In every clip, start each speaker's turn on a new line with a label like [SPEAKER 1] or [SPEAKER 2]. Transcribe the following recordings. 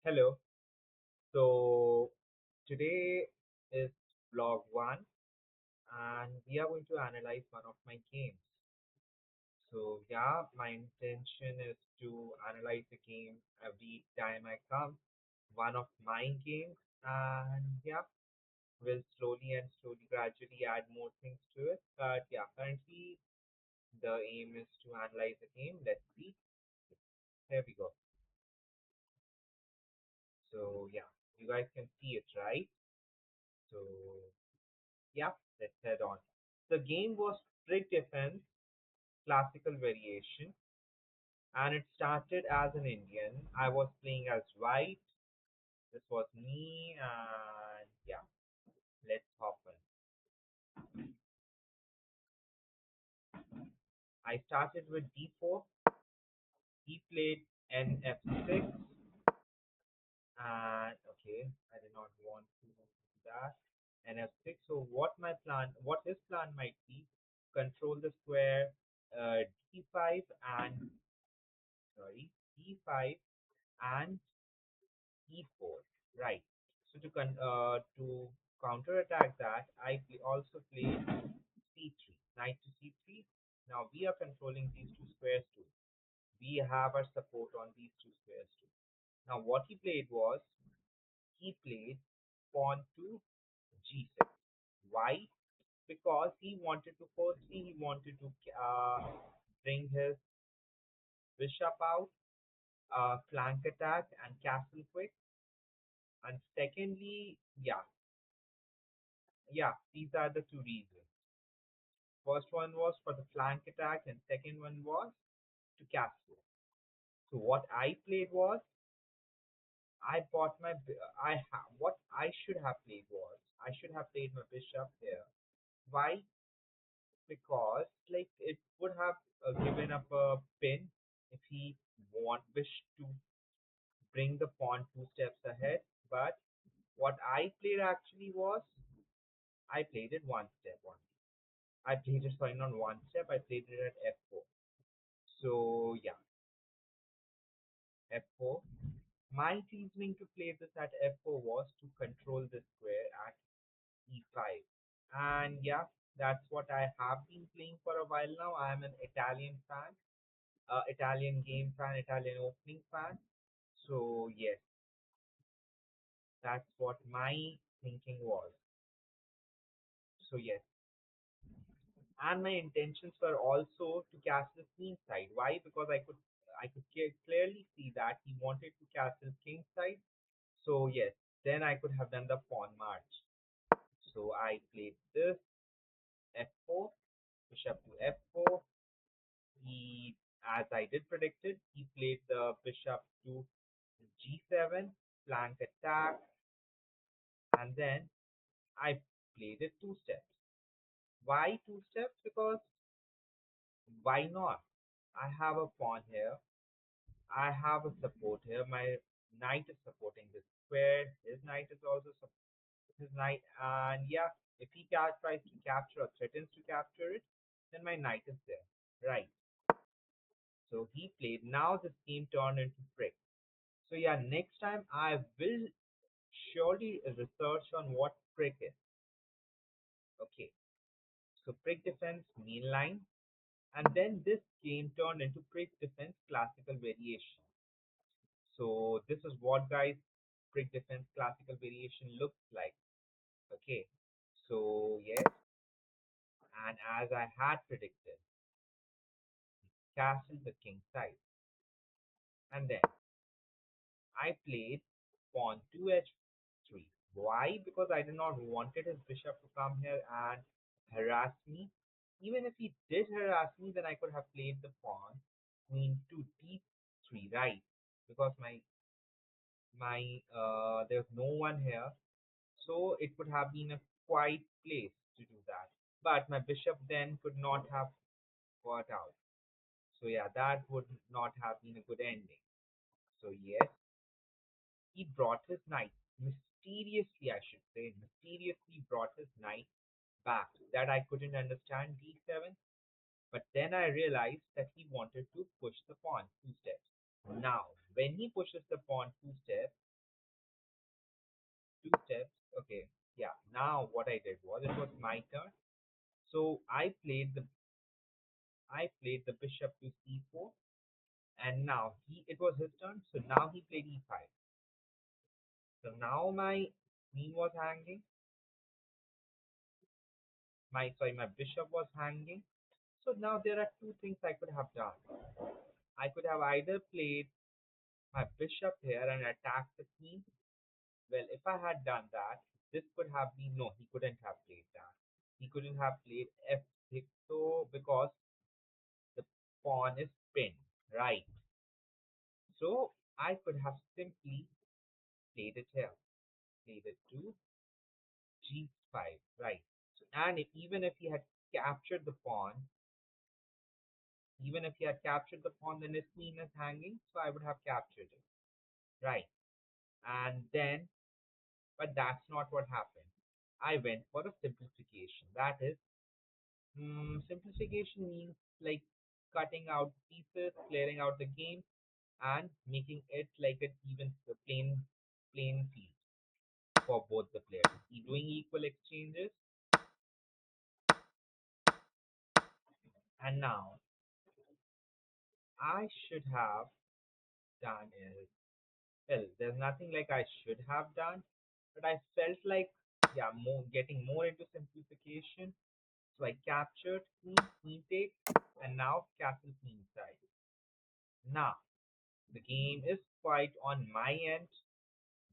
[SPEAKER 1] Hello. So today is vlog one, and we are going to analyze one of my games. So yeah, my intention is to analyze the game every time I come, one of my games, and yeah, we'll slowly, gradually add more things to it. But yeah, currently the aim is to analyze the game. Let's see. Here we go. So yeah, you guys can see it, right? So yeah, let's head on. The game was Trick Defense Classical Variation, and it started as an Indian. I was playing as white. This was me, and yeah, let's hop in. I started with d4. He played nf6, and okay, I did not want to do that. nf6. So what his plan might be, control the square d5 and sorry d5 and e4, right? So to counterattack that, also play c3, knight to c3. Now we are controlling these two squares too. We have our support on these two squares too. Now what he played was he played pawn to g6. Why? Because he wanted to bring his bishop out, flank attack and castle quick. And secondly, yeah, these are the two reasons. First one was for the flank attack, and second one was to castle. So what I played was I bought my what I should have played was I should have played my bishop here. Why? Because like it would have given up a pin if he wished to bring the pawn two steps ahead. But what I played actually was I played it one step only. I played it sorry not one step. I played it at f4. So yeah, f4. My reasoning to play this at f4 was to control the square at e5. And yeah, that's what I have been playing for a while now. I am an Italian fan, Italian game fan, Italian opening fan. So yes, that's what my thinking was. So yes, and my intentions were also to castle queen side. Why? Because I could clearly see that he wanted to castle king side. So yes, then I could have done the pawn march. So I played this f4, bishop to f4. He, as I did predicted, he played the bishop to g7, flank attack, and then I played it two steps. Why two steps? Because why not? I have a pawn here. I have a support here. My knight is supporting this square. His knight is also his knight. And yeah, if he tries to capture or threatens to capture it, then my knight is there. Right. So he played. Now this game turned into prick. So yeah, next time I will surely research on what prick is. Okay. So prick defense main line. And then this game turned into prick defense classical variation. So this is what guys prick defense classical variation looks like. Okay. So yes, and as I had predicted, castle the king side. And then I played pawn to h3. Why? Because I did not wanted his bishop to come here and harass me. Even if he did harass me, then I could have played the pawn queen to d3, right? Because there's no one here, so it would have been a quiet place to do that. But my bishop then could not have got out. So yeah, that would not have been a good ending. So yes, he brought his knight mysteriously, I should say, mysteriously brought his knight back. That I couldn't understand d7, but then I realized that he wanted to push the pawn two steps. Now, when he pushes the pawn two steps, two steps. Okay, yeah. Now what I did was it was my turn. So I played the bishop to c4, and now he it was his turn. So now he played e5. So now my queen was hanging. My bishop was hanging. So now there are two things I could have done. I could have either played my bishop here and attacked the queen. Well, if I had done that, this could have been no, he couldn't have played that. He couldn't have played f6 so because the pawn is pinned, right? So I could have simply played it here, played it to g5, right? So, and even if he had captured the pawn, even if he had captured the pawn, then his queen is hanging, so I would have captured it, right? And then, but that's not what happened. I went for a simplification. That is, simplification means like cutting out pieces, clearing out the game, and making it like an even plain field for both the players. Doing equal exchanges, and now I should have done is well, there's nothing like I should have done, but I felt like yeah, more getting more into simplification. So I captured queen takes, and now castle queen side. Now the game is quite on my end.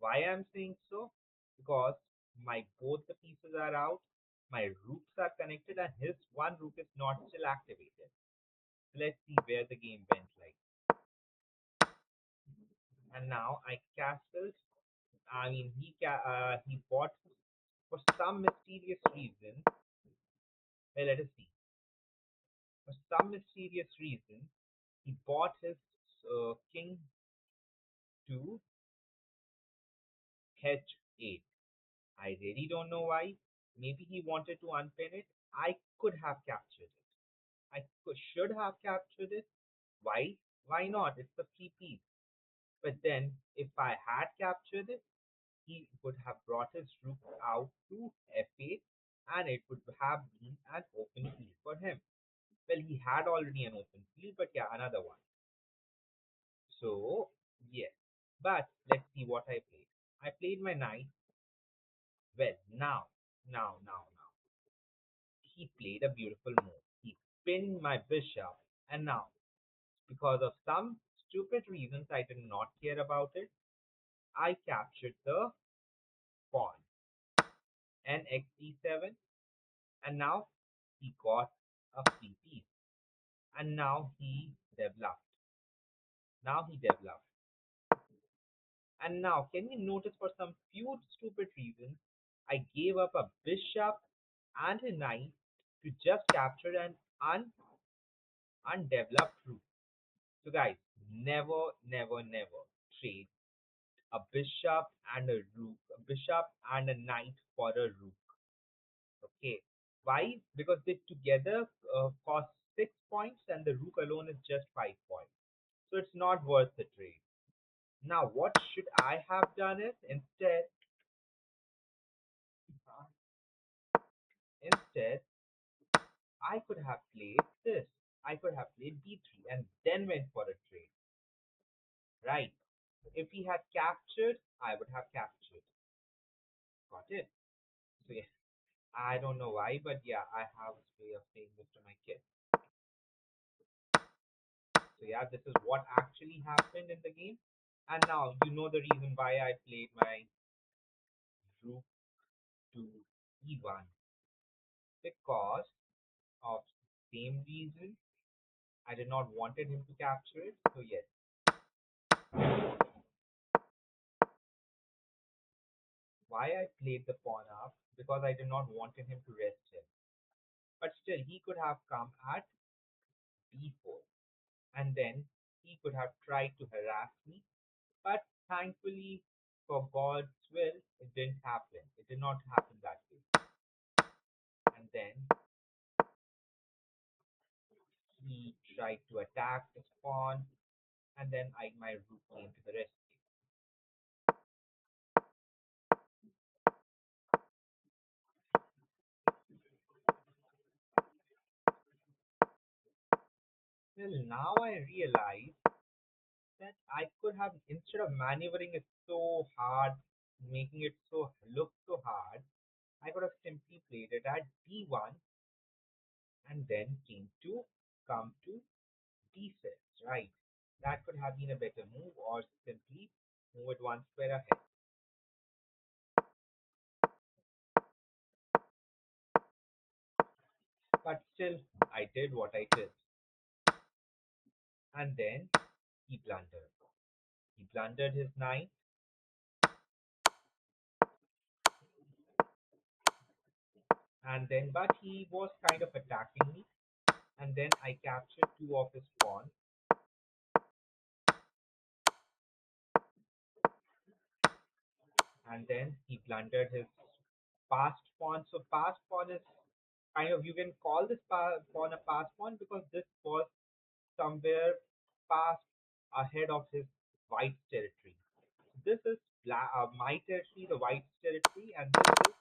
[SPEAKER 1] Why I'm saying so? Because my both the pieces are out, my rooks are connected, and his one rook is not still activated. So let's see where the game went like. And now I castled. I mean, he bought for some mysterious reason. Well, let us see. For some mysterious reason, he bought his king to h8. I really don't know why. Maybe he wanted to unpin it. I could have captured it. Should have captured it. Why? Why not? It's a free piece. But then, if I had captured it, he would have brought his rook out to f8, and it would have been an open field for him. Well, he had already an open field, but yeah, another one. So, yes. But let's see what I played. I played my knight. Well, now. He played a beautiful move. He pinned my bishop, and now, because of some stupid reasons I did not care about it, I captured the pawn, nxd7, and now he got a free piece. And now he developed. Now he developed. And now, can you notice for some few stupid reasons, I gave up a bishop and a knight to just capture an undeveloped rook. So guys, never trade a bishop and a rook, a bishop and a knight for a rook. Okay. Why? Because they together cost 6 points and the rook alone is just 5 points. So it's not worth the trade. Now, what should I have done is instead, I could have played this. I could have played b3 and then went for a trade. Right. If he had captured, I would have captured. Got it? So yeah, I don't know why, but yeah, I have a way of saying this to my kids. So yeah, this is what actually happened in the game. And now you know the reason why I played my rook to e1 because of same reason. I did not wanted him to capture it. So yes, why I played the pawn up because I did not wanted him to rest him. But still, he could have come at d4, and then he could have tried to harass me. But thankfully, for God's will, it didn't happen. It did not happen that way. And then he tried to attack the pawn, and then my rook came to the rescue. till now I realize that I could have, instead of maneuvering it so hard, making it so look so hard, I could have simply played it at d1 and then came to come to d6, right? That could have been a better move, or simply move it one square ahead. But still, I did what I did. And then he blundered. He blundered his knight, and then, but he was kind of attacking me, and then I captured two of his pawns, and then he blundered his passed pawn. So passed pawn is kind of, you can call this pawn a passed pawn because this was somewhere past ahead of his white's territory. This is my territory, the white's territory, and this is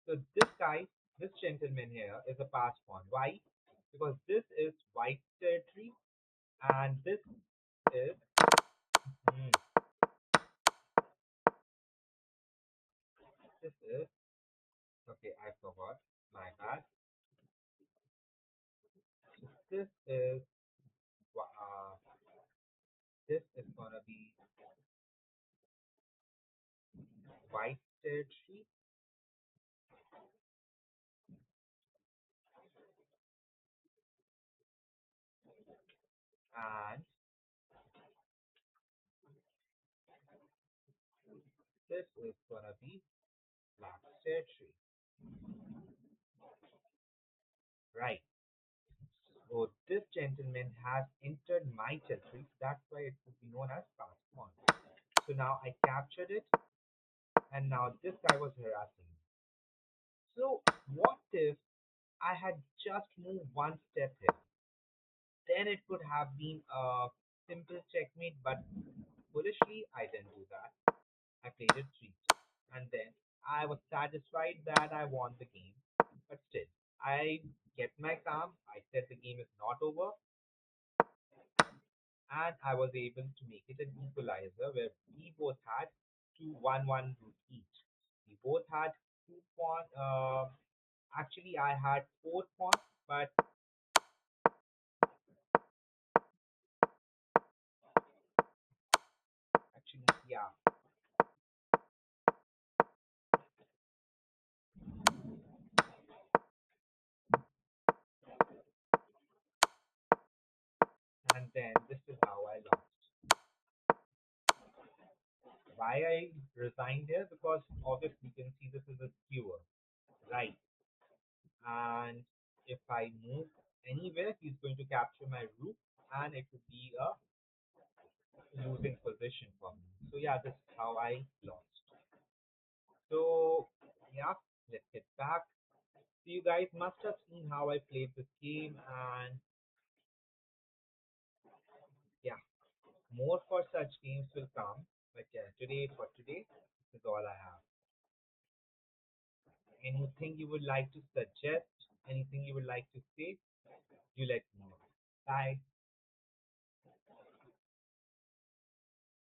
[SPEAKER 1] so this guy, this gentleman here is a passed pawn. Why? Because this is white's territory, and is hmm, this is okay. I forgot. My bad. This is this is gonna be white territory, and this is gonna be black territory. Right. So this gentleman has entered my territory. That's why it would be known as pass pawn. So now I captured it, and now this guy was harassing me. So what if I had just moved one step here? Then it could have been a simple checkmate, but foolishly I didn't do that. I played it three steps, and then I was satisfied that I won the game. But still, I kept my calm. I said the game is not over, and I was able to make it an equalizer where we both had two one root each. We both had two pawn. Actually, I had four pawns, but actually, yeah. And then this is how I lost. Why I resigned here? Because obviously you can see this is a skewer, right? And if I move anywhere, he's going to capture my rook, and it would be a losing position for me. So yeah, this is how I lost. So yeah, let's get back. So you guys must have seen how I played this game, and yeah, more for such games will come. But yeah, today, this is all I have. Anything you would like to suggest? Anything you would like to say? You let me know. Bye.